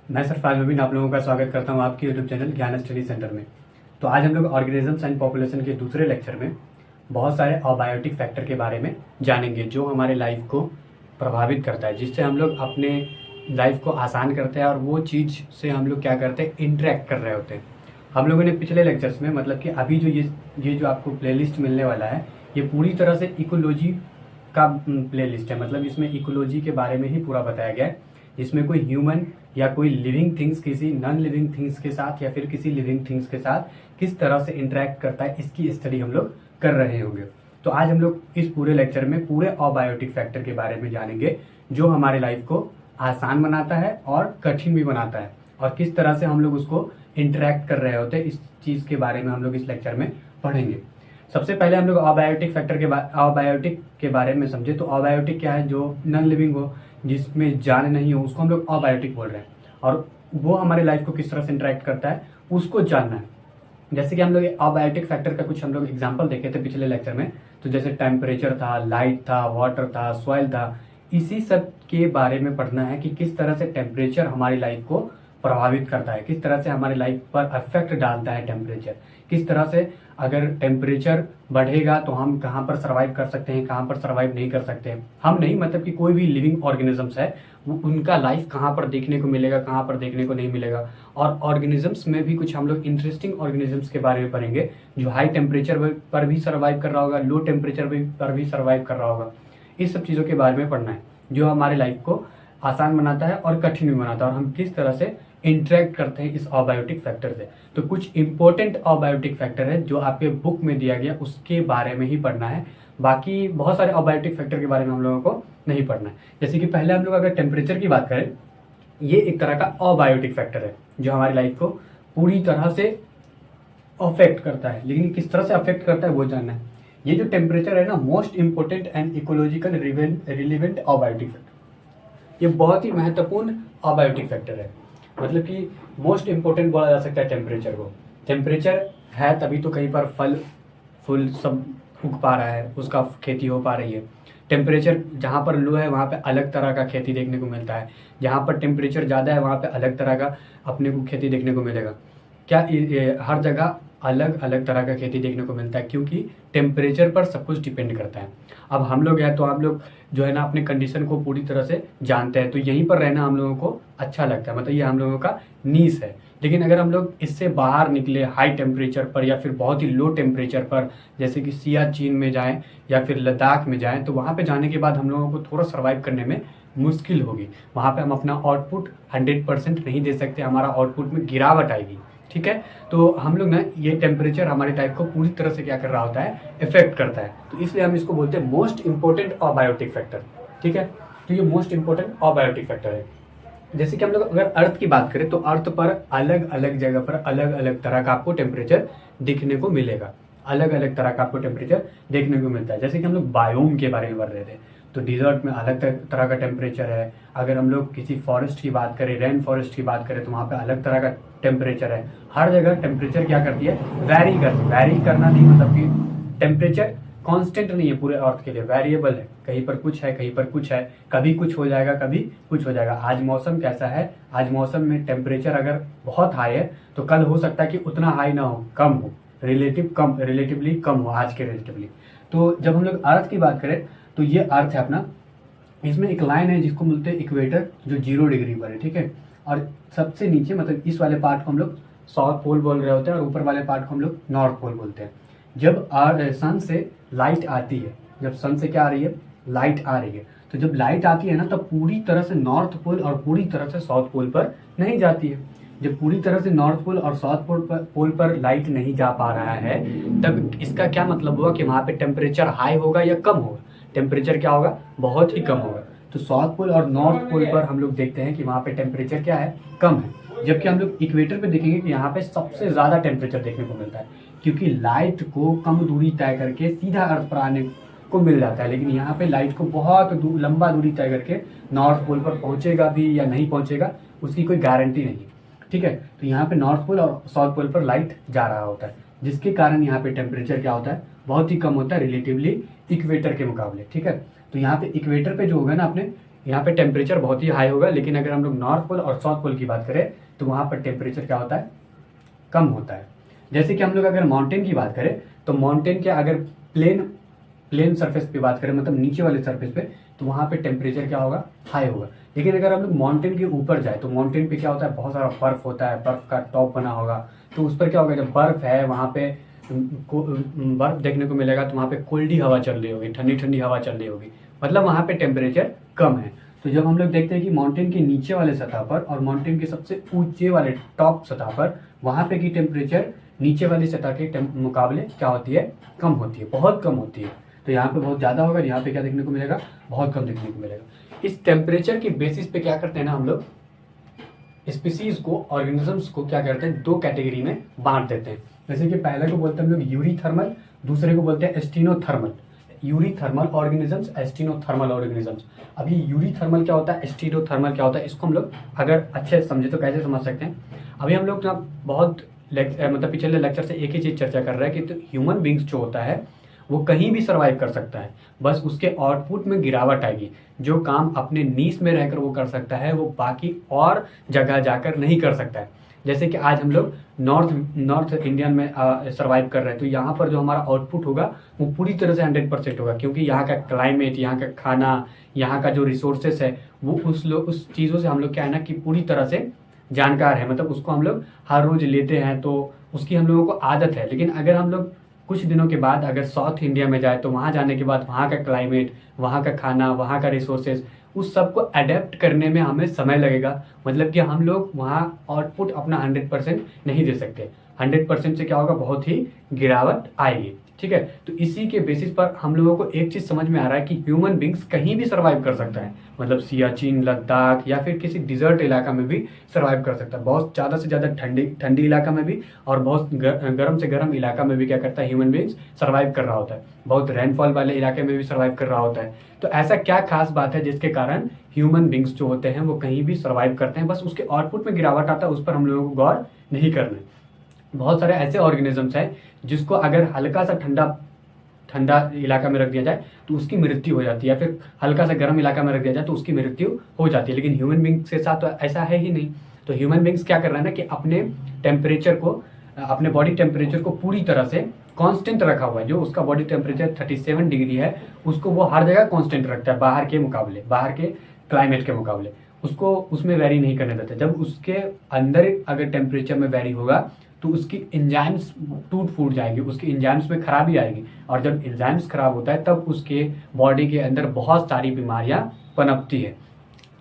मैं सरफराज मुबीन आप लोगों का स्वागत करता हूं आपके यूट्यूब चैनल ज्ञान स्टडी सेंटर में। तो आज हम लोग ऑर्गेनिजम्स एंड पॉपुलेशन के दूसरे लेक्चर में बहुत सारे अबायोटिक फैक्टर के बारे में जानेंगे जो हमारे लाइफ को प्रभावित करता है, जिससे हम लोग अपने लाइफ को आसान करते हैं और वो चीज़ से हम लोग क्या करते हैं, इंटरेक्ट कर रहे होते हैं। हम लोगों ने पिछले लेक्चर्स में मतलब कि अभी जो ये जो आपको प्लेलिस्ट मिलने वाला है, ये पूरी तरह से इकोलॉजी का प्लेलिस्ट है। मतलब इसमें इकोलॉजी के बारे में ही पूरा बताया गया है, जिसमें कोई ह्यूमन या कोई लिविंग थिंग्स किसी नॉन लिविंग थिंग्स के साथ या फिर किसी लिविंग थिंग्स के साथ किस तरह से इंटरेक्ट करता है, इसकी स्टडी हम लोग कर रहे होंगे। तो आज हम लोग इस पूरे लेक्चर में पूरे अबायोटिक फैक्टर के बारे में जानेंगे जो हमारे लाइफ को आसान बनाता है और कठिन भी बनाता है, और किस तरह से हम लोग उसको इंटरेक्ट कर रहे होते हैं, इस चीज़ के बारे में हम लोग इस लेक्चर में पढ़ेंगे। सबसे पहले हम लोग अबायोटिक फैक्टर के अबायोटिक के बारे में समझे। तो अबायोटिक क्या है? जो नॉन लिविंग हो, जिसमें जान नहीं हो, उसको हम लोग अबायोटिक बोल रहे हैं, और वो हमारे लाइफ को किस तरह से इंटरेक्ट करता है उसको जानना है। जैसे कि हम लोग अबायोटिक फैक्टर का कुछ हम लोग एग्जांपल देखे थे पिछले लेक्चर में। तो जैसे टेम्परेचर था, लाइट था, वाटर था, सॉइल था, इसी सब के बारे में पढ़ना है कि किस तरह से टेम्परेचर हमारी लाइफ को प्रभावित करता है, किस तरह से हमारी लाइफ पर इफेक्ट डालता है टेम्परेचर, किस तरह से अगर टेम्परेचर बढ़ेगा तो हम कहाँ पर सर्वाइव कर सकते हैं, कहाँ पर सर्वाइव नहीं कर सकते हैं। हम नहीं, मतलब कि कोई भी लिविंग ऑर्गेनिजम्स है वो उनका लाइफ कहाँ पर देखने को मिलेगा, कहाँ पर देखने को नहीं मिलेगा। और ऑर्गेनिजम्स में भी कुछ हम लोग इंटरेस्टिंग ऑर्गेनिजम्स के बारे में पढ़ेंगे जो हाई टेम्परेचर पर भी सर्वाइव कर रहा होगा, लो टेम्परेचर पर भी सर्वाइव कर रहा होगा। इस सब चीज़ों के बारे में पढ़ना है जो हमारे लाइफ को आसान बनाता है और कठिन भी बनाता है, और हम किस तरह से इंटरेक्ट करते हैं इस अबायोटिक फैक्टर से। तो कुछ इंपॉर्टेंट अबायोटिक फैक्टर है जो आपके बुक में दिया गया, उसके बारे में ही पढ़ना है। बाकी बहुत सारे अबायोटिक फैक्टर के बारे में हम लोगों को नहीं पढ़ना है। जैसे कि पहले हम लोग अगर टेम्परेचर की बात करें, ये एक तरह का अबायोटिक फैक्टर है जो हमारी लाइफ को पूरी तरह से अफेक्ट करता है। लेकिन किस तरह से अफेक्ट करता है वो जानना है। ये जो टेम्परेचर है ना, most important and ecological relevant abiotic factor, ये बहुत ही महत्वपूर्ण अबायोटिक फैक्टर है। मतलब कि मोस्ट इंपॉर्टेंट बोला जा सकता है टेम्परेचर को। टेम्परेचर है तभी तो कहीं पर फल फूल सब उग पा रहा है, उसका खेती हो पा रही है। टेम्परेचर जहाँ पर लो है वहाँ पे अलग तरह का खेती देखने को मिलता है, जहाँ पर टेम्परेचर ज़्यादा है वहाँ पे अलग तरह का अपने को खेती देखने को मिलेगा। क्या हर जगह अलग अलग तरह का खेती देखने को मिलता है, क्योंकि टेम्परेचर पर सब कुछ डिपेंड करता है। अब हम लोग हैं तो आप लोग जो है ना अपने कंडीशन को पूरी तरह से जानते हैं, तो यहीं पर रहना हम लोगों को अच्छा लगता है, मतलब ये हम लोगों का नीश है। लेकिन अगर हम लोग इससे बाहर निकले हाई टेम्परेचर पर या फिर बहुत ही लो टेम्परेचर पर, जैसे कि सियाचिन में जाएं या फिर लद्दाख में जाएं, तो वहाँ पे जाने के बाद हम लोगों को थोड़ा सर्वाइव करने में मुश्किल होगी। वहाँ पे हम अपना आउटपुट 100% नहीं दे सकते, हमारा आउटपुट में गिरावट आएगी। ठीक है, तो हम लोग ना ये टेम्परेचर हमारी लाइफ को पूरी तरह से क्या कर रहा होता है, इफेक्ट करता है। तो इसलिए हम इसको बोलते हैं मोस्ट इंपॉर्टेंट अबायोटिक फैक्टर। ठीक है, तो ये मोस्ट इंपॉर्टेंट अबायोटिक फैक्टर है। जैसे कि हम लोग अगर अर्थ की बात करें तो अर्थ पर अलग अलग जगह पर अलग अलग तरह का आपको टेम्परेचर दिखने को मिलेगा, अलग अलग तरह का आपको टेम्परेचर देखने को मिलता है। जैसे कि हम लोग बायोम के बारे में पढ़ रहे थे, तो डिजर्ट में अलग तरह का टेम्परेचर है। अगर हम लोग किसी फॉरेस्ट की बात करें, रेन फॉरेस्ट की बात करें, तो वहाँ पे अलग तरह का टेम्परेचर है। हर जगह टेम्परेचर क्या करती है, वैरी करती है। वैरी करना नहीं मतलब कि टेम्परेचर कांस्टेंट नहीं है, पूरे अर्थ के लिए वेरिएबल है। कहीं पर कुछ है, कहीं पर कुछ है, कभी कुछ हो जाएगा, कभी कुछ हो जाएगा। आज मौसम कैसा है, आज मौसम में टेम्परेचर अगर बहुत हाई है तो कल हो सकता है कि उतना हाई ना हो, कम हो, रिलेटिवली कम हो आज के रिलेटिवली। तो जब हम लोग अर्थ की बात करें तो ये अर्थ है अपना, इसमें एक लाइन है जिसको बोलते हैं इक्वेटर, जो 0 डिग्री पर है। ठीक है, और सबसे नीचे मतलब इस वाले पार्ट को हम लोग साउथ पोल बोल रहे होते हैं, और ऊपर वाले पार्ट को हम लोग नॉर्थ पोल बोलते हैं। जब सन से लाइट आती है, जब सन से क्या आ रही है, लाइट आ रही है, तो जब लाइट आती है ना तब पूरी तरह से नॉर्थ पोल और पूरी तरह से साउथ पोल पर नहीं जाती है। जब पूरी तरह से नॉर्थ पोल और साउथ पोल पर लाइट नहीं जा पा रहा है, तब इसका क्या मतलब हुआ कि वहाँ पे टेम्परेचर हाई होगा या कम होगा। टेम्परेचर क्या होगा, बहुत ही कम होगा। तो साउथ पोल और नॉर्थ पोल पर हम लोग देखते हैं कि वहाँ पे टेम्परेचर क्या है, कम है। जबकि हम लोग इक्वेटर पे देखेंगे कि यहाँ पे सबसे ज़्यादा टेम्परेचर देखने को मिलता है, क्योंकि लाइट को कम दूरी तय करके सीधा अर्थ पर आने को मिल जाता है। लेकिन यहाँ पे लाइट को बहुत लंबा दूरी तय करके नॉर्थ पोल पर पहुँचेगा भी या नहीं पहुँचेगा, उसकी कोई गारंटी नहीं है। ठीक है, तो यहाँ पे नॉर्थ पोल और साउथ पोल पर लाइट जा रहा होता है, जिसके कारण यहाँ पे टेम्परेचर क्या होता है, बहुत ही कम होता है रिलेटिवली इक्वेटर के मुकाबले। ठीक है, तो यहाँ पे इक्वेटर पे जो होगा ना अपने यहाँ पे टेम्परेचर बहुत ही हाई होगा, लेकिन अगर हम लोग नॉर्थ पोल और साउथ पोल की बात करें तो वहाँ पर टेम्परेचर क्या होता है, कम होता है। जैसे कि हम लोग अगर माउंटेन की बात करें तो माउंटेन के अगर प्लेन सरफेस पे बात करें, मतलब नीचे वाले सरफेस पे, तो वहाँ पे टेम्परेचर क्या होगा, हाई होगा। लेकिन अगर हम लोग माउंटेन के ऊपर जाए तो माउंटेन पे क्या होता है, बहुत सारा बर्फ होता है, बर्फ का टॉप बना होगा, तो उस पर क्या होगा, जब बर्फ है वहाँ पे बर्फ देखने को मिलेगा तो वहाँ पे कोल्डी हवा चल रही होगी, ठंडी ठंडी हवा चल रही होगी, मतलब वहाँ पे टेम्परेचर कम है। तो जब हम लोग देखते हैं कि माउंटेन के नीचे वाले सतह पर और माउंटेन के सबसे ऊंचे वाले टॉप सतह पर वहाँ पे की टेम्परेचर नीचे वाली सतह के मुकाबले क्या होती है, कम होती है, बहुत कम होती है। तो यहाँ पे बहुत ज़्यादा होगा, यहाँ पे क्या देखने को मिलेगा, बहुत कम देखने को मिलेगा। इस टेम्परेचर के बेसिस पे क्या करते हैं ना हम लोग, स्पीसीज को, ऑर्गेनिजम्स को क्या करते हैं, दो कैटेगरी में बांट देते हैं। जैसे कि पहले को बोलते हैं हम लोग यूरीथर्मल, दूसरे को बोलते हैं एस्टिनोथर्मल। Eurythermal organisms, एस्टिनोथर्मल organisms. अब ये यूरीथर्मल क्या होता है, एस्टिनोथर्मल क्या होता है, इसको हम लोग अगर अच्छे से समझे तो कैसे समझ सकते हैं। अभी हम लोग बहुत मतलब पिछले लेक्चर से एक ही चीज़ चर्चा कर रहे हैं कि तो ह्यूमन बींग्स जो होता है वो कहीं भी सर्वाइव कर सकता है, बस उसके आउटपुट में गिरावट आएगी। जो काम अपने नीश में रहकर वो कर सकता है वो बाकी और जगह जाकर नहीं कर सकता है। जैसे कि आज हम लोग नॉर्थ इंडियन में सर्वाइव कर रहे हैं, तो यहाँ पर जो हमारा आउटपुट होगा वो पूरी तरह से 100% होगा, क्योंकि यहाँ का क्लाइमेट, यहाँ का खाना, यहाँ का जो रिसोर्सेस है वो उस चीज़ों से हम लोग क्या है ना कि पूरी तरह से जानकार है, मतलब उसको हम लोग हर रोज़ लेते हैं, तो उसकी हम लोगों को आदत है। लेकिन अगर हम लोग कुछ दिनों के बाद अगर साउथ इंडिया में जाए तो वहाँ जाने के बाद वहाँ का क्लाइमेट, वहाँ का खाना, वहाँ का रिसोर्सेज, उस सब को अडेप्ट करने में हमें समय लगेगा। मतलब कि हम लोग वहाँ आउटपुट अपना 100% नहीं दे सकते। 100% से क्या होगा, बहुत ही गिरावट आएगी। ठीक है, तो इसी के बेसिस पर हम लोगों को एक चीज़ समझ में आ रहा है कि ह्यूमन बींग्स कहीं भी सर्वाइव कर सकता है, मतलब सियाचिन, लद्दाख या फिर किसी डिजर्ट इलाका में भी सर्वाइव कर सकता है। बहुत ज़्यादा से ज़्यादा ठंडी इलाका में भी और बहुत गर्म से गर्म इलाका में भी क्या करता है, ह्यूमन बींग्स सर्वाइव कर रहा होता है। बहुत रेनफॉल वाले इलाके में भी सर्वाइव कर रहा होता है। तो ऐसा क्या खास बात है जिसके कारण ह्यूमन बींग्स जो होते हैं वो कहीं भी सर्वाइव करते हैं, बस उसके आउटपुट में गिरावट आता है, उस पर हम लोगों को गौर नहीं करना है। बहुत सारे ऐसे ऑर्गेनिजम्स हैं जिसको अगर हल्का सा ठंडा इलाका में रख दिया जाए तो उसकी मृत्यु हो जाती है, या फिर हल्का सा गर्म इलाका में रख दिया जाए तो उसकी मृत्यु हो जाती है। लेकिन ह्यूमन बींग्स के साथ तो ऐसा है ही नहीं। तो ह्यूमन बींग्स क्या कर रहे हैं ना कि अपने बॉडी टेम्परेचर को पूरी तरह से कांस्टेंट रखा हुआ है। जो उसका बॉडी टेम्परेचर 37 डिग्री है उसको वो हर जगह कांस्टेंट रखता है, बाहर के क्लाइमेट के मुकाबले उसको उसमें वेरी नहीं करने देता। जब उसके अंदर अगर टेम्परेचर में वेरी होगा तो उसकी एंजाइम्स टूट फूट जाएगी, उसकी एंजाइम्स में खराबी आएगी, और जब एंजाइम्स खराब होता है तब उसके बॉडी के अंदर बहुत सारी बीमारियां पनपती है।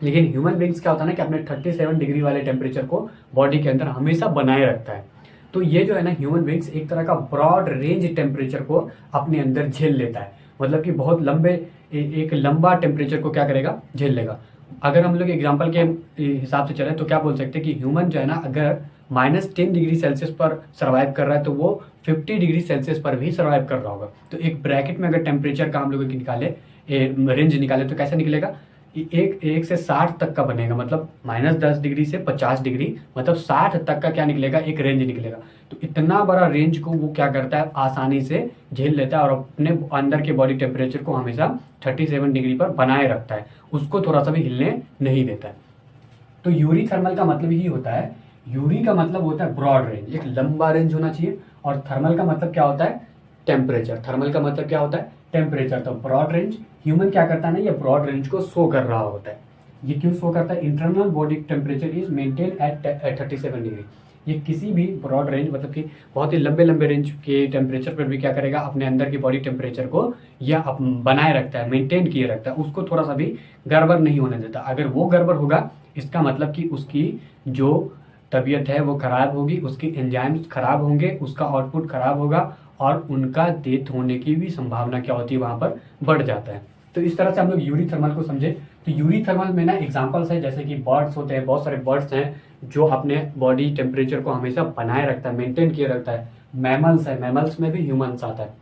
लेकिन ह्यूमन बींग्स क्या होता है ना कि अपने 37 डिग्री वाले टेम्परेचर को बॉडी के अंदर हमेशा बनाए रखता है। तो ये जो है ना ह्यूमन बींग्स एक तरह का ब्रॉड रेंज टेम्परेचर को अपने अंदर झेल लेता है, मतलब कि बहुत एक लंबा टेम्परेचर को क्या करेगा, झेल लेगा। अगर हम लोग एग्जाम्पल के हिसाब से चलें तो क्या बोल सकते हैं कि ह्यूमन जो है ना अगर -10 डिग्री सेल्सियस पर सर्वाइव कर रहा है तो वो 50 डिग्री सेल्सियस पर भी सर्वाइव कर रहा होगा। तो एक ब्रैकेट में अगर टेम्परेचर का हम लोग रेंज निकाले तो कैसा निकलेगा, एक से 60 तक का बनेगा, मतलब -10 डिग्री से 50 डिग्री, मतलब 60 तक का क्या निकलेगा, एक रेंज निकलेगा। तो इतना बड़ा रेंज को वो क्या करता है, आसानी से झेल लेता है और अपने अंदर के बॉडी टेम्परेचर को हमेशा 37 डिग्री पर बनाए रखता है, उसको थोड़ा सा भी हिलने नहीं देता है। तो यूरीथर्मल का मतलब ही होता है, यूरी का मतलब होता है ब्रॉड रेंज, एक लंबा रेंज होना चाहिए, और थर्मल का मतलब क्या होता है, टेम्परेचर। थर्मल का मतलब क्या होता है, टेम्परेचर। तो ब्रॉड रेंज ह्यूमन क्या करता है ना, ये ब्रॉड रेंज को शो कर रहा होता है। ये क्यों शो करता है, internal body temperature is maintain at 37 degree. ये किसी भी ब्रॉड रेंज मतलब कि बहुत ही लंबे रेंज के टेम्परेचर पर भी क्या करेगा, अपने अंदर की बॉडी टेम्परेचर को यह बनाए रखता है, मेंटेन किए रखता है, उसको थोड़ा सा भी गड़बड़ नहीं होने देता। अगर वो गड़बड़ होगा इसका मतलब कि उसकी जो तबीयत है वो खराब होगी, उसकी एंजाइम्स खराब होंगे, उसका आउटपुट खराब होगा और उनका डेथ होने की भी संभावना क्या होती है, वहाँ पर बढ़ जाता है। तो इस तरह से हम लोग यूरीथर्मल को समझे। तो यूरीथर्मल में ना एग्जांपल्स है, जैसे कि बर्ड्स होते हैं, बहुत सारे बर्ड्स हैं जो अपने बॉडी टेम्परेचर को हमेशा बनाए रखता है, मेंटेन किए रखता है। मैमल्स है, मैमल्स में भी ह्यूमन्स आता है।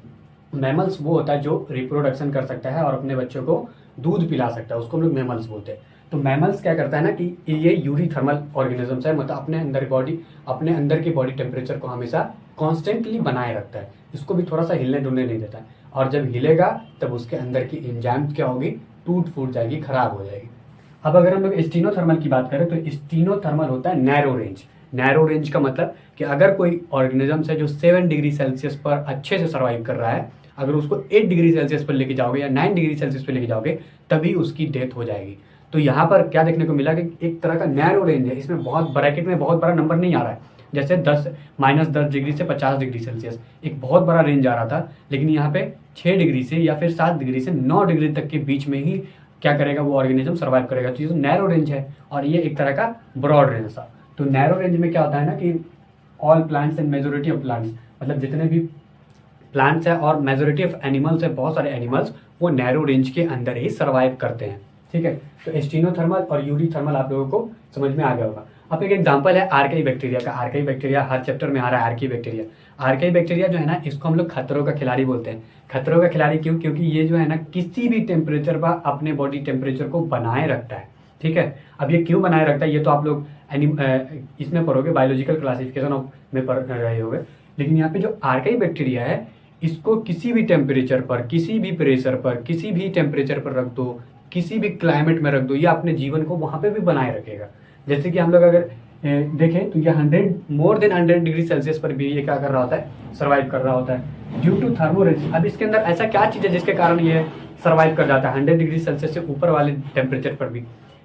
मैमल्स वो होता है जो रिप्रोडक्शन कर सकता है और अपने बच्चों को दूध पिला सकता है, उसको हम लोग मैमल्स बोलते हैं। तो मैमल्स क्या करता है ना कि ये यूरीथर्मल ऑर्गेनिजम्स है, मतलब अपने अंदर की बॉडी टेम्परेचर को हमेशा कॉन्स्टेंटली बनाए रखता है, इसको भी थोड़ा सा हिलने डुलने नहीं देता है। और जब हिलेगा तब उसके अंदर की एंजाइम्स क्या होगी, टूट फूट जाएगी, खराब हो जाएगी। अब अगर हम लोग स्टीनोथर्मल की बात करें तो स्टीनोथर्मल होता है नैरो रेंज। नैरो रेंज का मतलब कि अगर कोई ऑर्गेनिज्म है जो 7 डिग्री सेल्सियस पर अच्छे से सर्वाइव कर रहा है, अगर उसको 8 डिग्री सेल्सियस पर लेके जाओगे या 9 डिग्री सेल्सियस पर लेके जाओगे तभी उसकी डेथ हो जाएगी। तो यहाँ पर क्या देखने को मिला कि एक तरह का नैरो रेंज है, इसमें बहुत ब्रैकेट में बहुत बड़ा नंबर नहीं आ रहा है, जैसे -10 डिग्री से 50 डिग्री सेल्सियस एक बहुत बड़ा रेंज आ रहा था, लेकिन यहाँ पे 6 डिग्री से या फिर 7 डिग्री से 9 डिग्री तक के बीच में ही क्या करेगा वो ऑर्गेनिज्म सर्वाइव करेगा। तो ये नैरो रेंज है और ये एक तरह का ब्रॉड रेंज था। तो नैरो रेंज में क्या होता है ना कि all plants and majority of plants, मतलब जितने भी प्लांट्स है और मेजोरिटी ऑफ एनिमल्स है, बहुत सारे एनिमल्स वो नैरो रेंज के अंदर ही सर्वाइव करते हैं। ठीक है, तो स्टीनोथर्मल और यूरीथर्मल आप लोगों को समझ में आ गया होगा। अब एक एग्जांपल है आर्किया बैक्टीरिया का। आर्किया बैक्टीरिया हर चैप्टर में आ रहा है। आर्किया बैक्टीरिया, आर्किया बैक्टीरिया जो है ना, इसको हम लोग खतरों का खिलाड़ी बोलते हैं। खतरों का खिलाड़ी क्यों? क्योंकि ये जो है ना किसी भी टेम्परेचर पर अपने बॉडी टेम्परेचर को बनाए रखता है। ठीक है, अब ये क्यों बनाए रखता है ये तो आप लोग इसमें पढ़ोगे, बायोलॉजिकल क्लासिफिकेशन ऑफ में पढ़ रहे होगे। लेकिन यहाँ पे जो आर्किया बैक्टीरिया है इसको किसी भी टेम्परेचर पर, किसी भी प्रेशर पर, किसी भी टेम्परेचर पर रख दो, किसी भी क्लाइमेट में रख दो, ये अपने जीवन को वहाँ पे भी बनाए रखेगा। जैसे कि हम लोग अगर देखें तो ये मोर देन 100 डिग्री सेल्सियस पर भी ये क्या कर रहा होता है, सर्वाइव कर रहा होता है ड्यू टू थर्मोरेजिस्टेंस। अब इसके अंदर ऐसा क्या चीज़ है जिसके कारण ये सर्वाइव कर जाता है 100 डिग्री सेल्सियस से ऊपर वाले टेम्परेचर पर भी?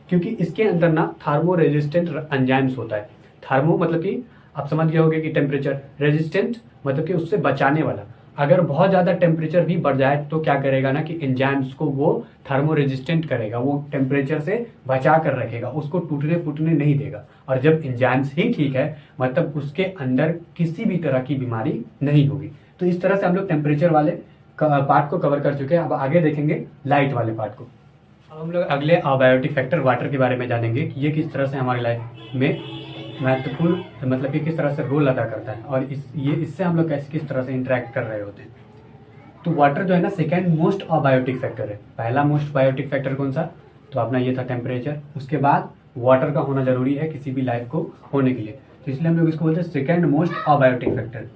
क्योंकि इसके अंदर ना थर्मो रेजिस्टेंट एंजाइम्स होता है। थर्मो मतलब कि आप समझ गए होंगे कि टेम्परेचर, रेजिस्टेंट मतलब कि उससे बचाने वाला। अगर बहुत ज़्यादा टेम्परेचर भी बढ़ जाए तो क्या करेगा ना कि एंजाइम्स को वो थर्मो रेजिस्टेंट करेगा, वो टेम्परेचर से बचा कर रखेगा, उसको टूटने फूटने नहीं देगा। और जब एंजाइम्स ही ठीक है मतलब उसके अंदर किसी भी तरह की बीमारी नहीं होगी। तो इस तरह से हम लोग टेम्परेचर वाले पार्ट को कवर कर चुके हैं। अब आगे देखेंगे लाइट वाले पार्ट को। अब हम लोग अगले अबायोटिक फैक्टर वाटर के बारे में जानेंगे कि ये किस तरह से हमारी लाइफ में महत्वपूर्ण, मतलब कि किस तरह से रोल अदा करता है और इससे हम लोग कैसे किस तरह से इंटरेक्ट कर रहे होते हैं। तो वाटर जो है ना सेकेंड मोस्ट अबायोटिक फैक्टर है। पहला मोस्ट बायोटिक फैक्टर कौन सा? तो अपना ये था टेम्परेचर। उसके बाद वाटर का होना जरूरी है किसी भी लाइफ को होने के लिए, तो इसलिए हम लोग इसको बोलते हैं सेकेंड मोस्ट अबायोटिक फैक्टर।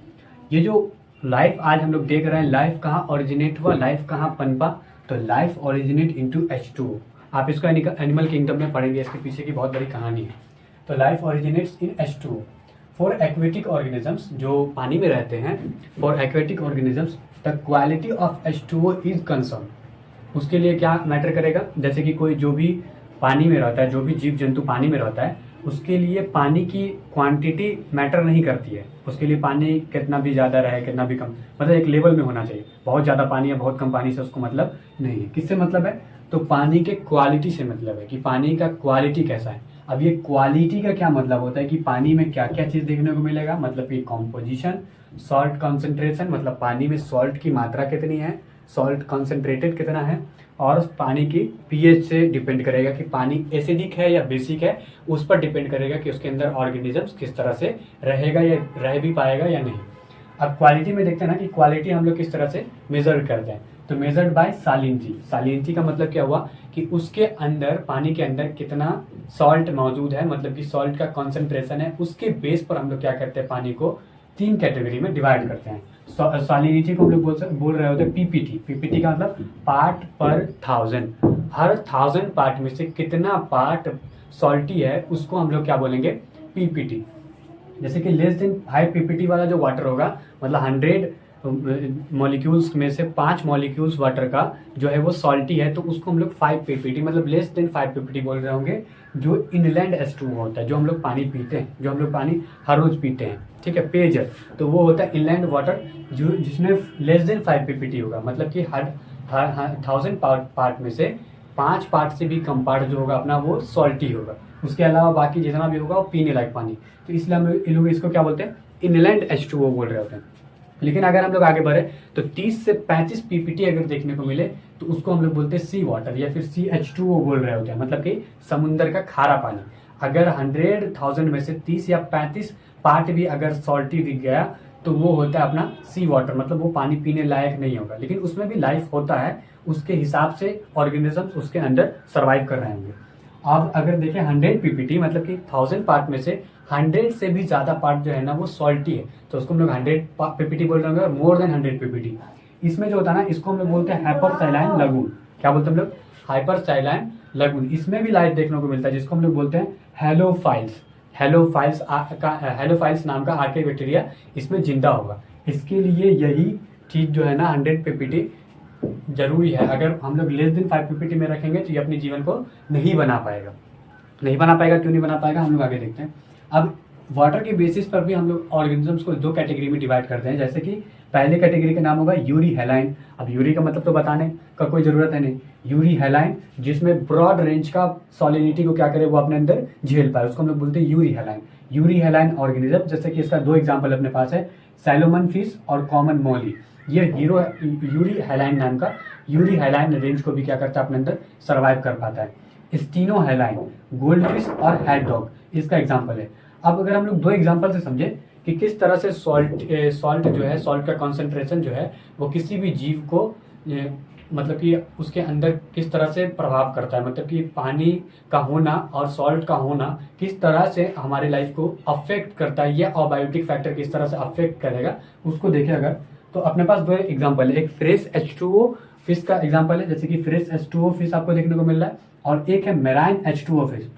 ये जो लाइफ आज हम लोग देख रहे हैं, लाइफ कहाँ ओरिजिनेट हुआ, लाइफ कहाँ पनपा? तो लाइफ ओरिजिनेट इनटू H2O। आप इसको एनिमल किंगडम में पढ़ेंगे, इसके पीछे की बहुत बड़ी कहानी है। तो life originates in H2O। For aquatic organisms, जो पानी में रहते हैं, for aquatic organisms the quality of H2O is concern. उसके लिए क्या मैटर करेगा? जैसे कि कोई जो भी पानी में रहता है, जो भी जीव जंतु पानी में रहता है, उसके लिए पानी की क्वांटिटी मैटर नहीं करती है। उसके लिए पानी कितना भी ज़्यादा रहे कितना भी कम, मतलब एक लेवल में होना चाहिए। बहुत ज़्यादा पानी है बहुत कम पानी से उसको मतलब नहीं है। किससे मतलब है? तो पानी के क्वालिटी से मतलब है कि पानी का क्वालिटी कैसा है। अब ये क्वालिटी का क्या मतलब होता है कि पानी में क्या क्या चीज़ देखने को मिलेगा, मतलब कि कॉम्पोजिशन, सॉल्ट कॉन्सेंट्रेशन, मतलब पानी में सॉल्ट की मात्रा कितनी है, सॉल्ट कॉन्सेंट्रेटेड कितना है, और पानी की पीएच से डिपेंड करेगा कि पानी एसिडिक है या बेसिक है, उस पर डिपेंड करेगा कि उसके अंदर ऑर्गेनिजम्स किस तरह से रहेगा या रह भी पाएगा या नहीं। अब क्वालिटी में देखते हैं ना कि क्वालिटी हम लोग किस तरह से मेजर करते हैं। तो मेजर्ड बाय सालिनिटी। सालिनिटी का मतलब क्या हुआ कि उसके अंदर, पानी के अंदर कितना सॉल्ट मौजूद है, मतलब कि सॉल्ट का कॉन्सेंट्रेशन है, उसके बेस पर हम लोग क्या करते हैं, पानी को 3 कैटेगरी में डिवाइड करते हैं। सालिनिटी को हम लोग बोल रहे होते हैं पीपीटी। पीपीटी का मतलब पार्ट पर 1000। हर 1000 पार्ट में से कितना पार्ट सॉल्टी है उसको हम लोग क्या बोलेंगे, पीपीटी। जैसे कि लेस देन 5 पीपीटी वाला जो वाटर होगा, मतलब 100 मॉलिक्यूल्स में से 5 मॉलिक्यूल्स वाटर का जो है वो सॉल्टी है, तो उसको हम लोग 5 पीपीटी, मतलब लेस देन 5 पीपीटी बोल रहे होंगे। जो इनलैंड H2O होता है, जो हम लोग पानी पीते हैं, जो हम लोग पानी हर रोज पीते हैं, ठीक है, पेयजल, तो वो होता है इनलैंड वाटर जो जिसमें लेस देन 5 पीपीटी होगा, मतलब कि हर 1000 पार्ट में से 5 पार्ट से भी कम पार्ट जो होगा अपना वो सॉल्टी होगा। उसके अलावा बाकी जितना भी होगा वो पीने लायक पानी। तो इसलिए हम लोग इसको क्या बोलते हैं, इनलैंड H2O बोल रहे होते हैं। लेकिन अगर हम लोग आगे बढ़े तो 30 से 35 पीपीटी अगर देखने को मिले तो उसको हम लोग बोलते हैं सी वाटर या फिर CH2O बोल रहे होते हैं, मतलब कि समुंदर का खारा पानी। अगर 100,000 में से 30 या 35 पार्ट भी अगर सॉल्टी दिख गया तो वो होता है अपना सी वाटर, मतलब वो पानी पीने लायक नहीं होगा, लेकिन उसमें भी लाइफ होता है, उसके हिसाब से ऑर्गेनिजम्स उसके अंदर सर्वाइव कर रहे होंगे। अब अगर देखें 100 पीपीटी, मतलब कि 1000 पार्ट में से 100 से भी ज़्यादा पार्ट जो है ना वो सॉल्टी है, तो उसको हम लोग 100 पीपीटी बोल रहे होंगे, और मोर देन 100 पीपीटी। इसमें जो होता है ना, इसको हम लोग बोलते हैं हाइपरसैलाइन लगून। क्या बोलते हैं हम लोग? हाइपरसैलाइन लगून, इसमें भी लाइफ देखने को मिलता है, जिसको हम लोग बोलते हैं हेलोफाइल्स। हेलोफाइल्स नाम का आर्के बैक्टीरिया इसमें जिंदा होगा। इसके लिए यही चीज़ जो है ना 100 पीपीटी जरूरी है। अगर हम लोग लेस देन 5 पीपीटी में रखेंगे तो ये अपने जीवन को नहीं बना पाएगा। क्यों नहीं बना पाएगा, हम लोग आगे देखते हैं। अब वाटर के बेसिस पर भी हम लोग ऑर्गेनिजम्स को 2 कैटेगरी में डिवाइड करते हैं। जैसे कि पहले कैटेगरी का नाम होगा यूरी हेलाइन। अब यूरी का मतलब तो बताने का कोई ज़रूरत है नहीं, यूरी हेलाइन, जिसमें ब्रॉड रेंज का सॉलिनिटी को क्या करे वो अपने अंदर झेल पाए, उसको हम लोग बोलते हैं यूरी हेलाइन। यूरी हेलाइन ऑर्गेनिज्म, जैसे कि इसका 2 एग्जाम्पल अपने पास है, सैलोमन फिश और कॉमन मोली। ये यूरी हेलाइन नाम का यूरी हेलाइन रेंज को भी क्या करता है अपने अंदर सर्वाइव कर पाता है। स्टीनो हेलाइन गोल्ड फिश और हैड डॉग इसका एग्जाम्पल है। अब अगर हम लोग 2 एग्जाम्पल से समझे कि किस तरह से सॉल्ट जो है, सॉल्ट का कॉन्सेंट्रेशन जो है वो किसी भी जीव को मतलब कि उसके अंदर किस तरह से प्रभाव करता है, मतलब कि पानी का होना और सॉल्ट का होना किस तरह से हमारे लाइफ को अफेक्ट करता है, या अबायोटिक फैक्टर किस तरह से अफेक्ट करेगा, उसको देखें अगर तो अपने पास 2 एग्जाम्पल है। एक फ्रेश H2O फिश का एग्जाम्पल है, जैसे कि फ्रेश H2O फिश आपको देखने को मिल रहा है, और एक है marine H2O fish.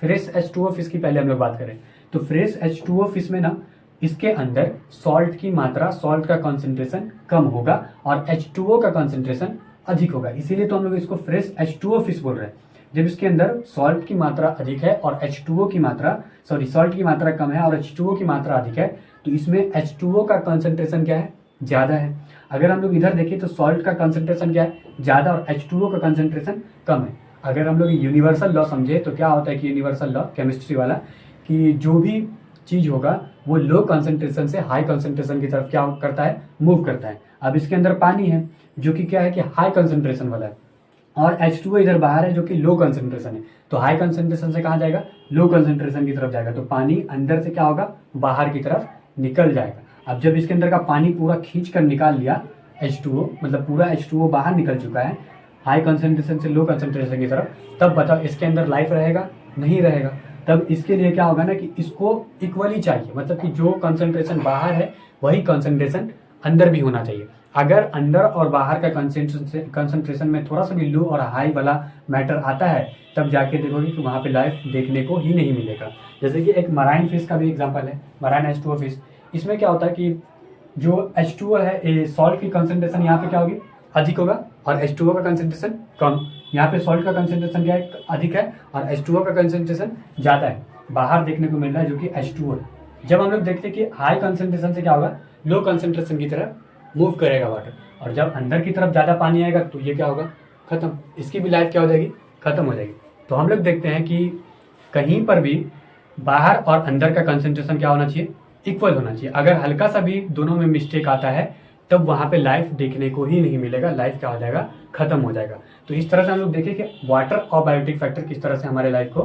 Fresh H2O fish की पहले हम लोग बात करें तो फ्रेश H2O फिश में ना इसके अंदर सॉल्ट की मात्रा, सॉल्ट का कॉन्सेंट्रेशन कम होगा और H2O का कॉन्सेंट्रेशन अधिक होगा, इसीलिए तो हम लोग इसको फ्रेश H2O फिश बोल रहे हैं। जब इसके अंदर सॉल्ट की मात्रा अधिक है और H2O की मात्रा, सॉल्ट की मात्रा कम है और H2O की मात्रा अधिक है, तो इसमें H2O का कॉन्सेंट्रेशन क्या है, ज़्यादा है। अगर हम लोग इधर देखें तो सॉल्ट का कॉन्सेंट्रेशन क्या है, ज़्यादा, और H2O का कॉन्सेंट्रेशन कम है। अगर हम लोग यूनिवर्सल लॉ समझे तो क्या होता है कि यूनिवर्सल लॉ केमिस्ट्री वाला, कि जो भी चीज़ होगा वो लो कॉन्सेंट्रेशन से हाई कॉन्सेंट्रेशन की तरफ क्या करता है, मूव करता है। अब इसके अंदर पानी है जो कि क्या है कि हाई कॉन्सेंट्रेशन वाला है, और H2O इधर बाहर है जो कि लो कॉन्सेंट्रेशन है, तो हाई कॉन्सेंट्रेशन से कहाँ जाएगा, लो कॉन्सेंट्रेशन की तरफ जाएगा, तो पानी अंदर से क्या होगा, बाहर की तरफ निकल जाएगा। अब जब इसके अंदर का पानी पूरा खींच कर निकाल लिया H2O, मतलब पूरा H2O बाहर निकल चुका है हाई कॉन्सेंट्रेशन से लो कॉन्सेंट्रेशन की तरफ, तब बताओ इसके अंदर लाइफ रहेगा, नहीं रहेगा। तब इसके लिए क्या होगा ना कि इसको इक्वली चाहिए, मतलब कि जो कॉन्सेंट्रेशन बाहर है वही कॉन्सेंट्रेशन अंदर भी होना चाहिए। अगर अंदर और बाहर का कॉन्सेंट्रेशन में थोड़ा सा भी लो और हाई वाला मैटर आता है, तब जाके देखोगे कि वहाँ पे लाइफ देखने को ही नहीं मिलेगा। जैसे कि एक मराइन फिश का भी एग्जांपल है, मराइन H2O फिश। इसमें क्या होता है कि जो H2O है, सॉल्ट की कॉन्सेंट्रेशन यहाँ पे क्या होगी, अधिक होगा, और H2O का कंसेंट्रेशन कम। यहाँ पे सॉल्ट का कंसेंट्रेशन क्या है, अधिक है, और H2O का कंसेंट्रेशन ज़्यादा है, बाहर देखने को मिल रहा है जो कि H2O है। जब हम लोग देखते हैं कि हाई कंसेंट्रेशन से क्या होगा, लो कंसेंट्रेशन की तरफ मूव करेगा वाटर, और जब अंदर की तरफ ज़्यादा पानी आएगा तो ये क्या होगा, खत्म, इसकी भी लाइफ क्या हो जाएगी, खत्म हो जाएगी। तो हम लोग देखते हैं कि कहीं पर भी बाहर और अंदर का कंसेंट्रेशन क्या होना चाहिए, इक्वल होना चाहिए। अगर हल्का सा भी दोनों में मिस्टेक आता है तब वहाँ पे लाइफ देखने को ही नहीं मिलेगा, लाइफ क्या हो जाएगा, खत्म हो जाएगा। तो इस तरह से हम लोग देखें कि वाटर अबायोटिक फैक्टर किस तरह से हमारे लाइफ को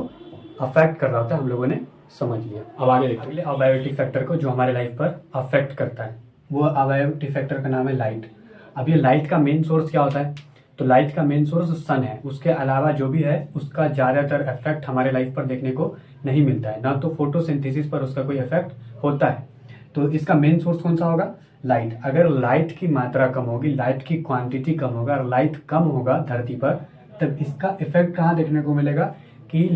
अफेक्ट कर रहा होता है, हम लोगों ने समझ लिया। अब आगे देखते हैं अबायोटिक फैक्टर को जो हमारे लाइफ पर अफेक्ट करता है, वो अबायोटिक फैक्टर का नाम है लाइट। अब ये लाइट का मेन सोर्स क्या होता है, तो लाइट का मेन सोर्स सन है, उसके अलावा जो भी है उसका ज़्यादातर इफेक्ट हमारे लाइफ पर देखने को नहीं मिलता है, ना तो फोटोसिंथेसिस पर उसका कोई इफेक्ट होता है। तो इसका मेन सोर्स कौन सा होगा, लाइट। अगर लाइट की मात्रा कम होगी, लाइट की क्वांटिटी कम होगा, और लाइट कम होगा धरती पर, तब इसका इफेक्ट कहाँ देखने को मिलेगा कि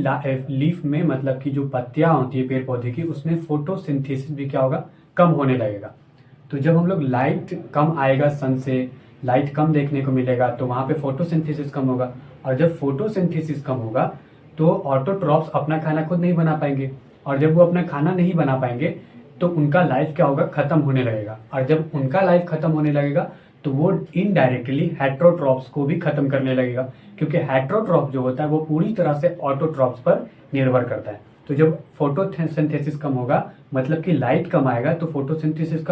लीफ में, मतलब कि जो पत्तियाँ होती है पेड़ पौधे की, उसमें फोटोसिंथेसिस भी क्या होगा, कम होने लगेगा। तो जब हम लोग लाइट कम आएगा सन से, लाइट कम देखने को मिलेगा, तो वहाँ पे फोटोसिंथेसिस कम होगा, और जब फोटोसिंथेसिस कम होगा तो ऑटोट्रॉप्स अपना खाना खुद नहीं बना पाएंगे, और जब वो अपना खाना नहीं बना पाएंगे तो उनका लाइफ क्या होगा, खत्म होने लगेगा, और जब उनका लाइफ खत्म होने लगेगा तो वो इनडायरेक्टली हेट्रोट्रॉप्स को भी खत्म करने लगेगा, क्योंकि हेट्रोट्रॉप जो होता है वो पूरी तरह से ऑटोट्रॉप्स पर निर्भर करता है। तो जब फोटोसिंथेसिस कम होगा, मतलब कि लाइट कम आएगा, तो फोटोसिंथेसिस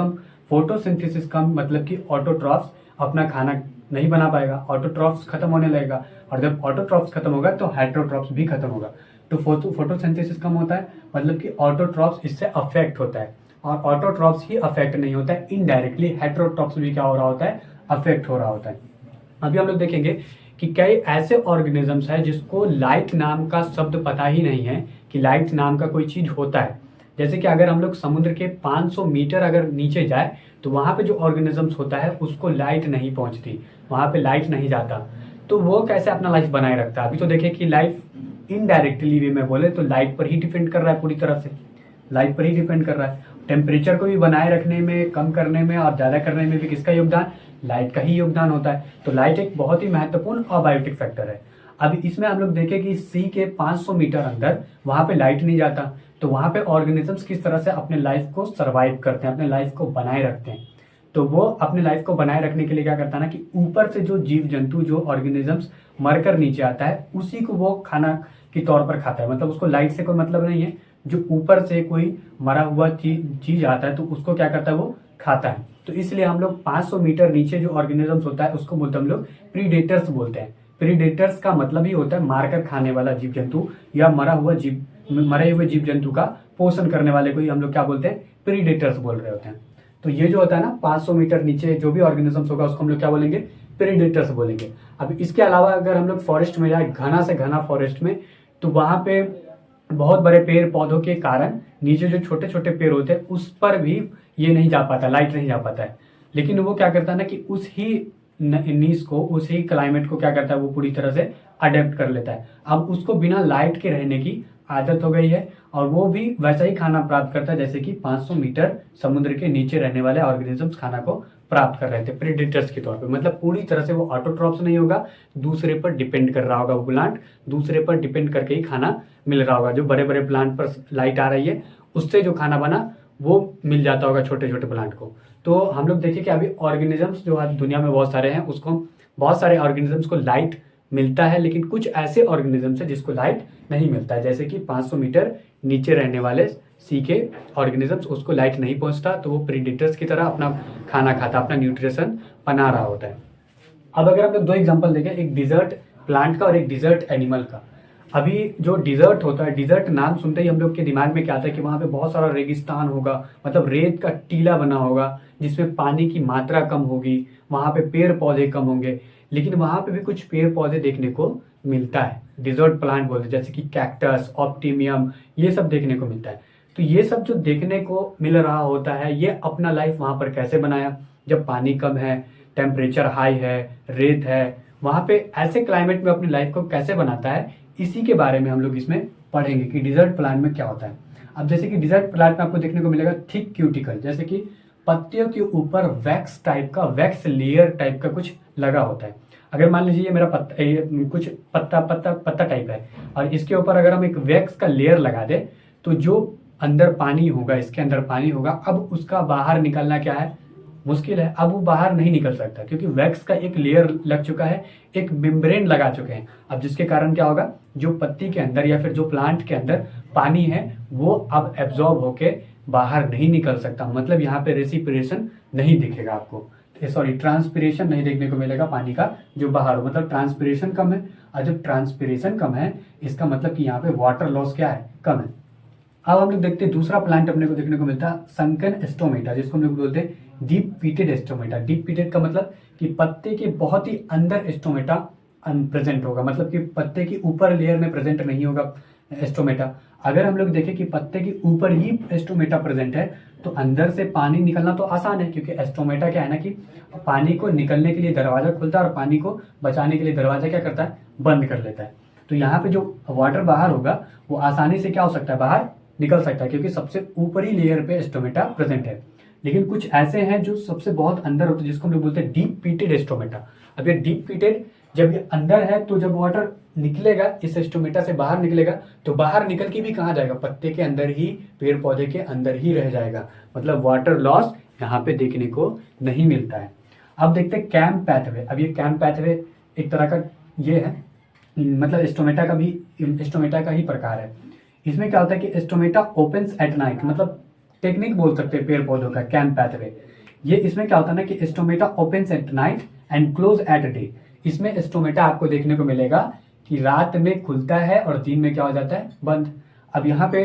कम मतलब कि ऑटोट्रॉप्स अपना खाना नहीं बना पाएगा, ऑटोट्रॉप्स खत्म होने लगेगा, और जब ऑटोट्रॉप्स खत्म होगा तो हेट्रोट्रॉप्स भी खत्म होगा। तो फोटोसिंथेसिस कम होता है, मतलब कि ऑटोट्रॉप्स इससे अफेक्ट होता है, और ऑटोट्रॉप्स ही अफेक्ट नहीं होता है, इनडायरेक्टली हेट्रोट्रॉप्स भी क्या हो रहा होता है, अफेक्ट हो रहा होता है। अभी हम लोग देखेंगे कि कई ऐसे ऑर्गेनिजम्स हैं जिसको लाइट नाम का शब्द पता ही नहीं है कि लाइट नाम का कोई चीज़ होता है। जैसे कि अगर हम लोग समुद्र के 500 मीटर अगर नीचे जाए तो वहाँ पे जो ऑर्गेनिजम्स होता है उसको लाइट नहीं पहुँचती, वहाँ पे लाइट नहीं जाता। तो वो कैसे अपना लाइफ बनाए रखता है। अभी तो देखिए कि लाइफ इनडायरेक्टली वे में बोले तो लाइट पर ही डिपेंड कर रहा है, पूरी तरह से लाइट पर ही डिपेंड कर रहा है। टेम्परेचर को भी बनाए रखने में, कम करने में और ज़्यादा करने में भी किसका योगदान, लाइट का ही योगदान होता है। तो लाइट एक बहुत ही महत्वपूर्ण अबायोटिक फैक्टर है। अब इसमें हम लोग देखें कि सी के 500 मीटर अंदर वहाँ पे लाइट नहीं जाता, तो वहाँ पे ऑर्गेनिजम्स किस तरह से अपने लाइफ को सर्वाइव करते हैं, अपने लाइफ को बनाए रखते हैं। तो वो अपने लाइफ को बनाए रखने के लिए क्या करता है ना कि ऊपर से जो जीव जंतु, जो ऑर्गेनिजम्स मरकर नीचे आता है, उसी को वो खाना के तौर पर खाता है। मतलब उसको लाइट से कोई मतलब नहीं है, जो ऊपर से कोई मरा हुआ चीज आता है तो उसको क्या करता है, वो खाता है। तो इसलिए हम लोग 500 मीटर नीचे जो ऑर्गेनिजम्स होता है उसको बोलते हैं हम लोग प्रीडेटर्स बोलते हैं। प्रीडेटर्स का मतलब ही होता है मारकर खाने वाला जीव जंतु, या मरे हुए जीव जंतु का पोषण करने वाले को ही हम लोग क्या बोलते हैं, प्रीडेटर्स बोल रहे होते हैं। तो ये जो होता है ना 500 मीटर नीचे जो भी ऑर्गेनिजम्स होगा उसको हम लोग क्या बोलेंगे, प्रीडेटर्स बोलेंगे। अब इसके अलावा अगर हम लोग फॉरेस्ट में जाए, घना से घना फॉरेस्ट में, तो वहां पे बहुत बड़े पेड़ पौधों के कारण नीचे जो छोटे छोटे पेड़ होते हैं उस पर भी ये नहीं जा पाता, लाइट नहीं जा पाता है। लेकिन वो क्या करता है ना कि उस ही नीस को, उस ही क्लाइमेट को क्या करता है, वो पूरी तरह से अडेप्ट कर लेता है। अब उसको बिना लाइट के रहने की आदत हो गई है और वो भी वैसा ही खाना प्राप्त करता है जैसे कि 500 मीटर समुद्र के नीचे रहने वाले ऑर्गेनिजम्स खाना को प्राप्त कर रहे थे प्रेडेटर्स के तौर पे। मतलब पूरी तरह से वो ऑटोट्रॉप्स नहीं होगा, दूसरे पर डिपेंड कर रहा होगा, वो प्लांट दूसरे पर डिपेंड करके ही खाना मिल रहा होगा। जो बड़े बड़े प्लांट पर लाइट आ रही है उससे जो खाना बना वो मिल जाता होगा छोटे छोटे प्लांट को। तो हम लोग देखिए कि अभी ऑर्गेनिजम्स जो आज दुनिया में बहुत सारे हैं, उसको बहुत सारे ऑर्गेनिजम्स को लाइट मिलता है, लेकिन कुछ ऐसे ऑर्गेनिजम्स हैं जिसको लाइट नहीं मिलता है, जैसे कि 500 मीटर नीचे रहने वाले सी के ऑर्गेनिजम्स, उसको लाइट नहीं पहुंचता तो वो प्रीडेटर्स की तरह अपना खाना खाता, अपना न्यूट्रिशन बना रहा होता है। अब अगर आप लोग दो एग्जांपल देखें, एक डिजर्ट प्लांट का और एक डिजर्ट एनिमल का। अभी जो डिजर्ट होता है, डिजर्ट नाम सुनते ही हम लोग के दिमाग में क्या आता है कि वहाँ पे बहुत सारा रेगिस्तान होगा, मतलब रेत का टीला बना होगा जिसमें पानी की मात्रा कम होगी, वहाँ पे पेड़ पौधे कम होंगे। लेकिन वहाँ पे भी कुछ पेड़ पौधे देखने को मिलता है, डिजर्ट प्लांट बोलते हैं, जैसे कि कैक्टस, ऑप्टिमियम, ये सब देखने को मिलता है। तो ये सब जो देखने को मिल रहा होता है, ये अपना लाइफ वहाँ पर कैसे बनाया, जब पानी कम है, टेम्परेचर हाई है, रेत है, वहाँ पे ऐसे क्लाइमेट में अपनी लाइफ को कैसे बनाता है, इसी के बारे में हम लोग इसमें पढ़ेंगे कि डिजर्ट प्लांट में क्या होता है। अब जैसे कि डिजर्ट प्लांट में आपको देखने को मिलेगा थिक क्यूटिकल, जैसे कि पत्तियों के ऊपर वैक्स टाइप का, वैक्स लेयर टाइप का कुछ लगा होता है। अगर मान लीजिए ये मेरा पत्ता, ये कुछ पत्ता पत्ता पत्ता टाइप है और इसके ऊपर अगर हम एक वैक्स का लेयर लगा दे तो जो अंदर पानी होगा, इसके अंदर पानी होगा, अब उसका बाहर निकलना क्या है, मुश्किल है। अब वो बाहर नहीं निकल सकता क्योंकि वैक्स का एक लेयर लग चुका है, एक मेम्ब्रेन लगा चुके हैं। अब जिसके कारण क्या होगा, जो पत्ती के अंदर या फिर जो प्लांट के अंदर पानी है वो अब एब्जॉर्ब होके बाहर नहीं निकल सकता। मतलब यहाँ पे रेसिपिरेशन नहीं दिखेगा आपको, सॉरी ट्रांसपिरेशन नहीं देखने को मिलेगा पानी का जो बाहर हो, मतलब ट्रांसपिरेशन कम है। और जब ट्रांसपिरेशन कम है इसका मतलब कि यहाँ पे वाटर लॉस क्या है, कम है। अब हम लोग देखते हैं दूसरा प्लांट अपने को देखने को मिलता है संकन स्टोमेटा, जिसको हम लोग बोलते हैं डीप पीटेड स्टोमेटा। डीप पीटेड का मतलब कि पत्ते के बहुत ही अंदर स्टोमेटा प्रेजेंट होगा, मतलब कि पत्ते की ऊपर लेयर में प्रेजेंट नहीं होगा स्टोमेटा। अगर हम लोग देखें कि पत्ते के ऊपर ही स्टोमेटा प्रेजेंट है तो अंदर से पानी निकलना तो आसान है, क्योंकि स्टोमेटा क्या है ना कि पानी को निकलने के लिए दरवाजा खोलता है और पानी को बचाने के लिए दरवाजा क्या करता है, बंद कर लेता है। तो यहाँ पे जो वाटर बाहर होगा वो आसानी से क्या हो सकता है, बाहर निकल सकता है, क्योंकि सबसे ऊपरी लेयर पे स्टोमेटा प्रेजेंट है। लेकिन कुछ ऐसे हैं जो सबसे बहुत अंदर होते हैं, जिसको हम लोग बोलते हैं डीप पीटेड स्टोमेटा। अब ये डीप पीटेड जब ये अंदर है तो जब वाटर निकलेगा इस स्टोमेटा से बाहर निकलेगा तो बाहर निकल के भी कहाँ जाएगा, पत्ते के अंदर ही, पेड़ पौधे के अंदर ही रह जाएगा। मतलब वाटर लॉस यहाँ पे देखने को नहीं मिलता है। अब देखते हैं कैम पैथवे। अब ये कैम पैथवे एक तरह का ये है, मतलब स्टोमेटा का ही प्रकार है। इसमें क्या होता है कि स्टोमेटा ओपन्स एट नाइट, मतलब टेक्निक बोल सकते हैं पेड़ पौधों का कैम पैथवे। ये इसमें क्या होता है ना कि stomata opens at night and close eight day. इसमें स्टोमेटा आपको देखने को मिलेगा कि रात में खुलता है और दिन में क्या हो जाता है, बंद। अब यहाँ पे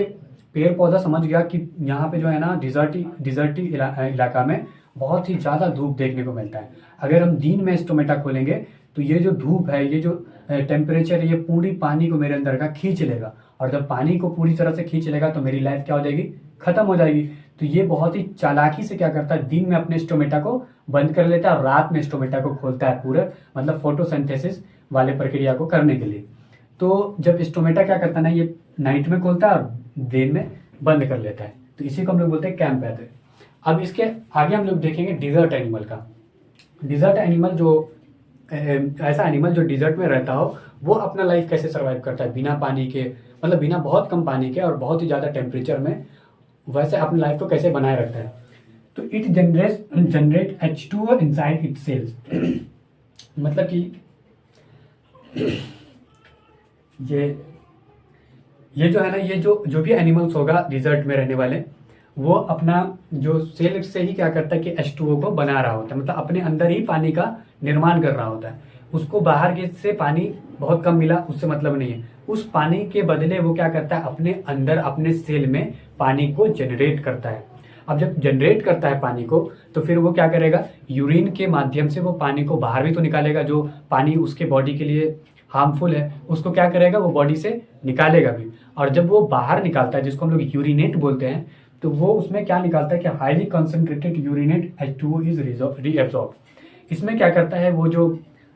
पेड़ पौधा समझ गया कि यहाँ पे जो है ना डिजर्टी इलाका में बहुत ही ज़्यादा धूप देखने को मिलता है। अगर हम दिन में स्टोमेटा खोलेंगे तो ये जो धूप है, ये जो टेम्परेचर है, ये पूरी पानी को मेरे अंदर का खींच लेगा, और जब पानी को पूरी तरह से खींच लेगा तो मेरी लाइफ क्या हो जाएगी, खत्म हो जाएगी। तो ये बहुत ही चालाकी से क्या करता है, दिन में अपने स्टोमेटा को बंद कर लेता है और रात में स्टोमेटा को खोलता है पूरे, मतलब फोटोसिंथेसिस वाले प्रक्रिया को करने के लिए। तो जब स्टोमेटा क्या करता है ना, ये नाइट में खोलता है और दिन में बंद कर लेता है, तो इसी को हम लोग बोलते हैं कैम्पैथ। अब इसके आगे हम लोग देखेंगे डिजर्ट एनिमल का। डिजर्ट एनिमल जो ऐसा एनिमल जो डिजर्ट में रहता हो, वो अपना लाइफ कैसे सर्वाइव करता है बिना पानी के, मतलब बिना बहुत कम पानी के और बहुत ही ज़्यादा टेम्परेचर में, वैसे अपनी लाइफ को कैसे बनाए रखता है। तो it generate H2O inside it cells. मतलब कि ये जो है ना, ये जो भी एनिमल्स होगा डिजर्ट में रहने वाले, वो अपना जो सेल से ही क्या करता है कि H2O को बना रहा होता है, मतलब अपने अंदर ही पानी का निर्माण कर रहा होता है। उसको बाहर के से पानी बहुत कम मिला उससे मतलब नहीं है, उस पानी के बदले वो क्या करता है अपने अंदर अपने सेल में पानी को जनरेट करता है। अब जब जनरेट करता है पानी को, तो फिर वो क्या करेगा, यूरिन के माध्यम से वो पानी को बाहर भी तो निकालेगा, जो पानी उसके बॉडी के लिए हार्मफुल है उसको क्या करेगा वो बॉडी से निकालेगा भी। और जब वो बाहर निकालता है, जिसको हम लोग यूरिनेट बोलते हैं, तो वो उसमें क्या निकालता है कि highly concentrated urinate H2O is reabsorb. इसमें क्या करता है, वो जो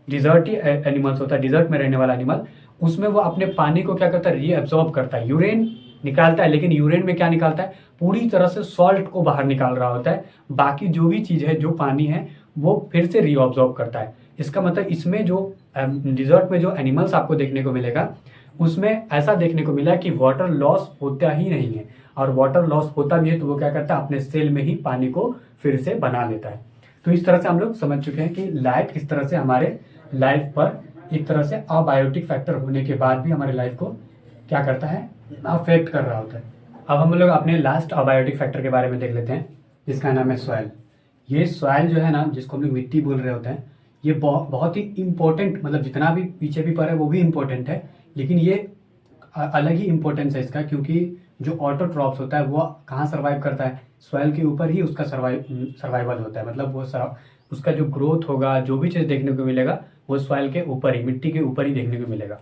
डिजर्टी एनिमल्स होता है, डिजर्ट में रहने वाला एनिमल, उसमें वो अपने पानी को क्या करता है, रीएब्सॉर्ब करता है। यूरेन निकालता है, लेकिन यूरेन में क्या निकालता है, पूरी तरह से सॉल्ट को बाहर निकाल रहा होता है। बाकी जो भी चीज़ है, जो पानी है, वो फिर से रीअब्सॉर्ब करता है। इसका मतलब इसमें जो डिजर्ट में जो एनिमल्स आपको देखने को मिलेगा, उसमें ऐसा देखने को मिला कि वाटर लॉस होता ही नहीं है, और वाटर लॉस होता भी है तो वो क्या करता है अपने सेल में ही पानी को फिर से बना लेता है। तो इस तरह से हम लोग समझ चुके हैं कि लाइट किस तरह से हमारे लाइफ पर एक तरह से अबायोटिक फैक्टर होने के बाद भी हमारे लाइफ को क्या करता है, अफेक्ट कर रहा होता है। अब हम लोग अपने लास्ट अबायोटिक फैक्टर के बारे में देख लेते हैं, जिसका नाम है सॉइल। ये सॉइल जो है ना, जिसको हम लोग मिट्टी बोल रहे होते हैं, ये बहुत ही इंपॉर्टेंट, मतलब जितना भी पीछे भी पर है वो भी इम्पोर्टेंट है, लेकिन ये अलग ही इम्पोर्टेंस है इसका, क्योंकि जो ऑटोट्रॉप्स होता है वो कहाँ सर्वाइव करता है, सॉइल के ऊपर ही उसका सर्वाइवल होता है। मतलब वो उसका जो ग्रोथ होगा, जो भी चीज़ देखने को मिलेगा, वो सॉइल के ऊपर ही, मिट्टी के ऊपर ही देखने को मिलेगा।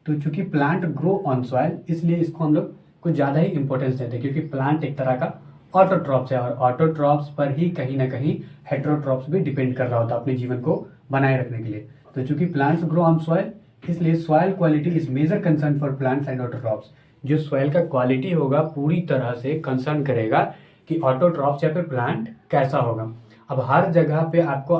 तो चूंकि प्लांट ग्रो ऑन सॉइल, इसलिए इसको हम लोग कुछ ज़्यादा ही इंपॉर्टेंस देते हैं, क्योंकि प्लांट एक तरह का ऑटोट्रॉप्स है, और ऑटोट्रॉप्स पर ही कहीं ना कहीं हेटेरोट्रॉप्स भी डिपेंड कर रहा होता है अपने जीवन को बनाए रखने के लिए। तो चूंकि प्लांट्स ग्रो ऑन सॉइल, इसलिए soil quality is major concern for plants and autotrophs. जो सॉइल का क्वालिटी होगा पूरी तरह से कंसर्न करेगा कि ऑटोट्रॉप्स या फिर प्लांट कैसा होगा। अब हर जगह पे आपको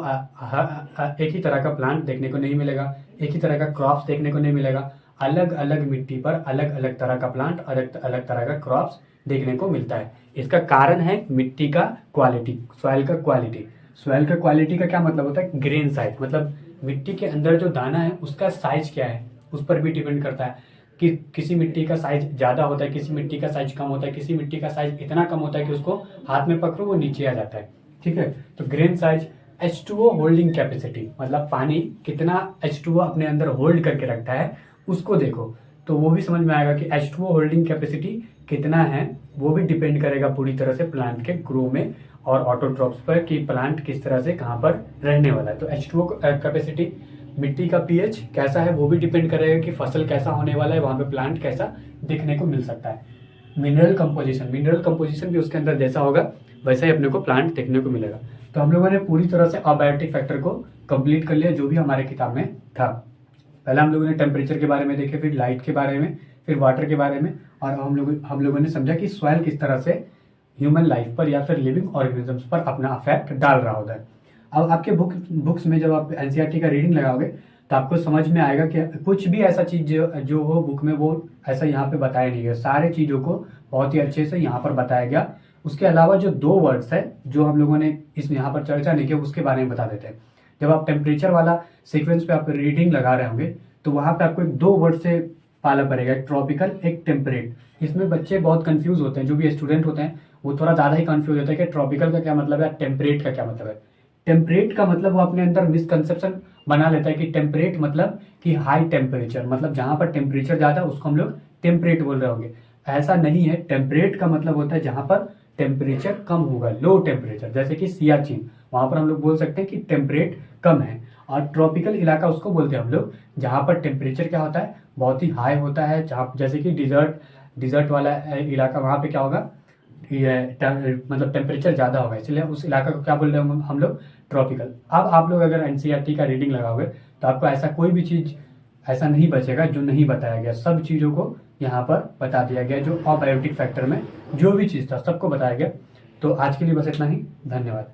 एक ही तरह का प्लांट देखने को नहीं मिलेगा, एक ही तरह का क्रॉप्स देखने को नहीं मिलेगा। अलग अलग मिट्टी पर अलग अलग तरह का प्लांट, अलग अलग तरह का क्रॉप्स देखने को मिलता है। इसका कारण है मिट्टी का क्वालिटी, सॉइल का क्वालिटी। सॉइल का क्वालिटी का क्या मतलब होता है, ग्रेन साइज, मतलब मिट्टी के अंदर जो दाना है उसका साइज क्या है, उस पर भी डिपेंड करता है कि किसी मिट्टी का साइज ज़्यादा होता है, किसी मिट्टी का साइज कम होता है, किसी मिट्टी का साइज इतना कम होता है कि उसको हाथ में पकड़ो वो नीचे आ जाता है। ठीक है, तो grain size, H2O holding capacity, मतलब पानी कितना H2O अपने अंदर होल्ड करके रखता है उसको देखो, तो वो भी समझ में आएगा कि H2O होल्डिंग कैपेसिटी कितना है। वो भी डिपेंड करेगा पूरी तरह से प्लांट के ग्रो में और ऑटोट्रॉप्स पर, कि प्लांट किस तरह से कहाँ पर रहने वाला है। तो H2O कैपेसिटी, मिट्टी का pH कैसा है वो भी डिपेंड करेगा कि फसल कैसा होने वाला है, वहाँ पे प्लांट कैसा दिखने को मिल सकता है। मिनरल कंपोजिशन भी उसके अंदर जैसा होगा वैसा ही अपने को प्लांट देखने को मिलेगा। तो हम लोगों ने पूरी तरह से अबायोटिक फैक्टर को कंप्लीट कर लिया जो भी हमारे किताब में था। पहले हम लोगों ने टेम्परेचर के बारे में देखे, फिर लाइट के बारे में, फिर वाटर के बारे में, और हम लोगों ने समझा कि सॉइल किस तरह से ह्यूमन लाइफ पर या फिर लिविंग ऑर्गेनिजम्स पर अपना अफेक्ट डाल रहा होता है। अब आपके बुक्स में जब आप NCERT का रीडिंग लगाओगे तो आपको समझ में आएगा कि कुछ भी ऐसा चीज़ जो हो बुक में वो ऐसा यहाँ पे बताया नहीं गया। सारे चीज़ों को बहुत ही अच्छे से यहाँ पर बताया गया। उसके अलावा जो 2 वर्ड्स है जो हम लोगों ने इस यहाँ पर चर्चा नहीं किया, उसके बारे में बता देते हैं। जब आप टेम्परेचर वाला सीक्वेंस पे आप रीडिंग लगा रहे होंगे तो वहाँ पे आपको 2 वर्ड से पाला पड़ेगा, एक ट्रॉपिकल, एक टेम्परेट। इसमें बच्चे बहुत कंफ्यूज होते हैं, जो भी स्टूडेंट होते हैं वो थोड़ा ज़्यादा ही कंफ्यूज होता है कि ट्रॉपिकल का क्या मतलब है, टेम्परेट का क्या मतलब है। टेम्परेट का मतलब वो अपने अंदर मिसकंसेप्शन बना लेता है कि टेम्परेट मतलब कि हाई टेम्परेचर, मतलब जहाँ पर टेम्परेचर ज़्यादा उसको हम लोग टेम्परेट बोल रहे होंगे। ऐसा नहीं है, टेम्परेट का मतलब होता है जहाँ पर टेम्परेचर कम होगा, लो टेम्परेचर, जैसे कि सियाचिन, वहाँ पर हम लोग बोल सकते हैं कि टेम्परेट कम है। और ट्रॉपिकल इलाका उसको बोलते हैं हम लोग जहाँ पर टेम्परेचर क्या होता है, बहुत ही हाई होता है, जहाँ जैसे कि डिजर्ट वाला इलाका, वहाँ पे क्या होगा, मतलब टेम्परेचर ज़्यादा होगा, इसलिए उस इलाका को क्या बोल रहे हैं हम लोग, ट्रॉपिकल। अब आप लोग अगर NCERT का रीडिंग लगाओगे तो आपको ऐसा कोई भी चीज़ ऐसा नहीं बचेगा जो नहीं बताया गया। सब चीज़ों को यहाँ पर बता दिया गया, जो अबायोटिक फैक्टर में जो भी चीज़ था सबको बताया गया। तो आज के लिए बस इतना ही। धन्यवाद।